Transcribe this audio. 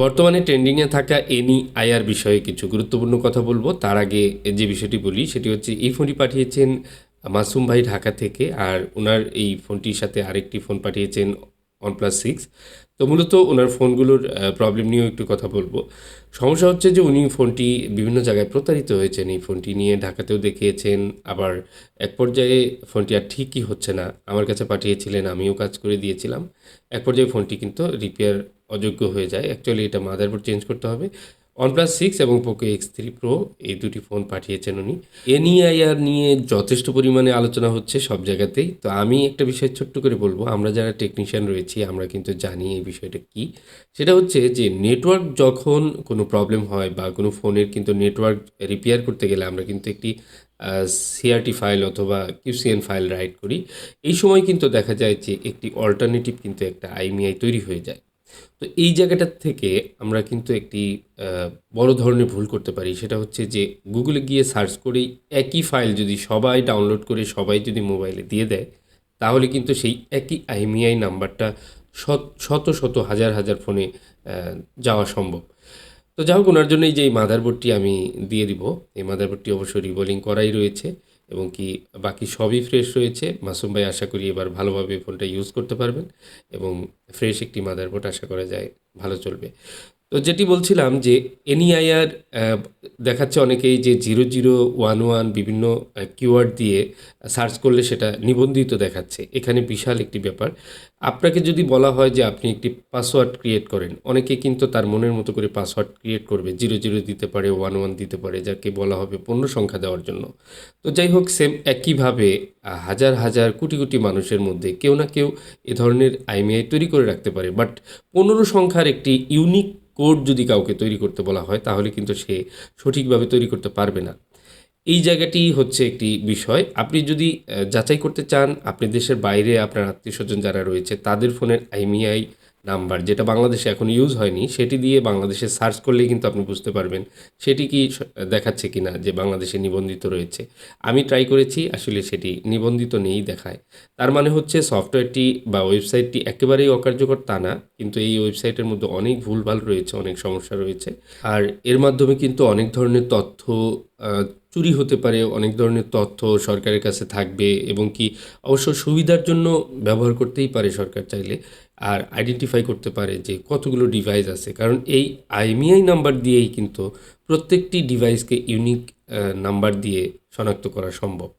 বর্তমানে ট্রেন্ডিংয়ে থাকা এনইআইআর বিষয়ে কিছু গুরুত্বপূর্ণ কথা বলবো। তার আগে যে বিষয়টি বলি সেটি হচ্ছে এই ফোনটি পাঠিয়েছেন মাসুম ভাই ঢাকা থেকে, আর ওনার এই ফোনটির সাথে আরেকটি ফোন পাঠিয়েছেন OnePlus 6। তো মূলত ওনার ফোনগুলোর প্রবলেম নিয়েও একটু কথা বলবো। সমস্যা হচ্ছে যে উনি ফোনটি বিভিন্ন জায়গায় প্রতারিত হয়েছেন, এই ফোনটি নিয়ে ঢাকাতেও দেখিয়েছেন, আবার এক পর্যায়ে ফোনটি আর ঠিকই হচ্ছে না, আমার কাছে পাঠিয়েছিলেন, আমিও কাজ করে দিয়েছিলাম। এক পর্যায়ে ফোনটি কিন্তু রিপেয়ার অযোগ্য হয়ে যায়। অ্যাকচুয়ালি এটা মাদারবোর্ড চেঞ্জ করতে হবে। OnePlus 6 এবং Poco X3 Pro এই দুটি ফোন পাঠিয়েছেন উনি। এনইআইআর নিয়ে যথেষ্ট পরিমাণে আলোচনা হচ্ছে সব জায়গাতেই। তো আমি একটা বিষয় ছোট্ট করে বলবো, আমরা যারা টেকনিশিয়ান রয়েছি আমরা কিন্তু জানি এই বিষয়টা কী। সেটা হচ্ছে যে নেটওয়ার্ক যখন কোনো প্রবলেম হয় বা কোনো ফোনের কিন্তু নেটওয়ার্ক রিপেয়ার করতে গেলে আমরা কিন্তু একটি সিআরটি ফাইল অথবা কিউসিএন ফাইল রাইট করি। এই সময় কিন্তু দেখা যায় যে একটি অল্টারনেটিভ কিন্তু একটা আইএমইআই তৈরি হয়ে যায়। তো এই জায়গাটার থেকে আমরা কিন্তু একটি বড় ধরনের ভুল করতে পারি। সেটা হচ্ছে যে গুগলে গিয়ে সার্চ করেই একই ফাইল যদি সবাই ডাউনলোড করে সবাই যদি মোবাইলে দিয়ে দেয়, তাহলে কিন্তু সেই একই আইএমইআই নাম্বারটা শত শত হাজার হাজার ফোনে যাওয়া সম্ভব। তো যাই হোক, ওনার জন্যই যে এই মাদারবোর্ডটি আমি দিয়ে দিব, এই মাদারবোর্ডটি অবশ্য রিবোলিং করাই রয়েছে এবং কি বাকি সবই ফ্রেশ রয়েছে। মাসুম ভাই আশা করি এবার ভালোভাবে ফোনটা ইউজ করতে পারবেন এবং ফ্রেশ একটি মাদারবোর্ড আশা করা যায় ভালো চলবে। তো যেটি বলছিলাম যে এনইআইআর দেখাচ্ছে অনেকেই যে 0011 বিভিন্ন কিওয়ার্ড দিয়ে সার্চ করলে সেটা নিবন্ধিত দেখাচ্ছে। এখানে বিশাল একটি ব্যাপার। আপনাকে যদি বলা হয় যে আপনি একটি পাসওয়ার্ড ক্রিয়েট করেন, অনেকে কিন্তু তার মনের মতো করে পাসওয়ার্ড ক্রিয়েট করবে। 00 দিতে পারে, 11 দিতে পারে, যাকে বলা হবে পূর্ণ সংখ্যা দেওয়ার জন্য। তো যাই হোক, সেম একইভাবে হাজার হাজার কোটি কোটি মানুষের মধ্যে কেউ না কেউ এ ধরনের আইএমইআই তৈরি করে রাখতে পারে। বাট 15 সংখ্যার একটি ইউনিক কোড যদি কাউকে তৈরি করতে বলা হয় তাহলে কিন্তু সে সঠিকভাবে তৈরি করতে পারবে না। এই জায়গাটি হচ্ছে একটি বিষয়। আপনি যদি যাচাই করতে চান আপনি দেশের বাইরে আপনার আত্মীয়স্বজন যারা রয়েছে তাদের ফোনের আইএমইআই নাম্বার, যেটা বাংলাদেশে এখন ইউজ হয়নি, সেটি দিয়ে বাংলাদেশে সার্চ করলেই কিন্তু আপনি বুঝতে পারবেন সেটি কি দেখাচ্ছে কিনা যে বাংলাদেশে নিবন্ধিত রয়েছে। আমি ট্রাই করেছি, আসলে সেটি নিবন্ধিত নেই দেখায়। তার মানে হচ্ছে সফটওয়্যারটি বা ওয়েবসাইটটি একেবারেই অকার্যকর তা না, কিন্তু এই ওয়েবসাইটের মধ্যে অনেক ভুলভাল রয়েছে, অনেক সমস্যা রয়েছে। আর এর মাধ্যমে কিন্তু অনেক ধরনের তথ্য চুরি হতে পারে, অনেক ধরনের তথ্য সরকারের কাছে থাকবে এবং কি অবশ্য সুবিধার জন্য ব্যবহার করতেই পারে সরকার চাইলে। আর আইডেন্টিফাই করতে পারে যে কতগুলো ডিভাইস আছে, কারণ এই আইএমইআই নাম্বার দিয়েই কিন্তু প্রত্যেকটি ডিভাইসকে ইউনিক নাম্বার দিয়ে শনাক্ত করা সম্ভব।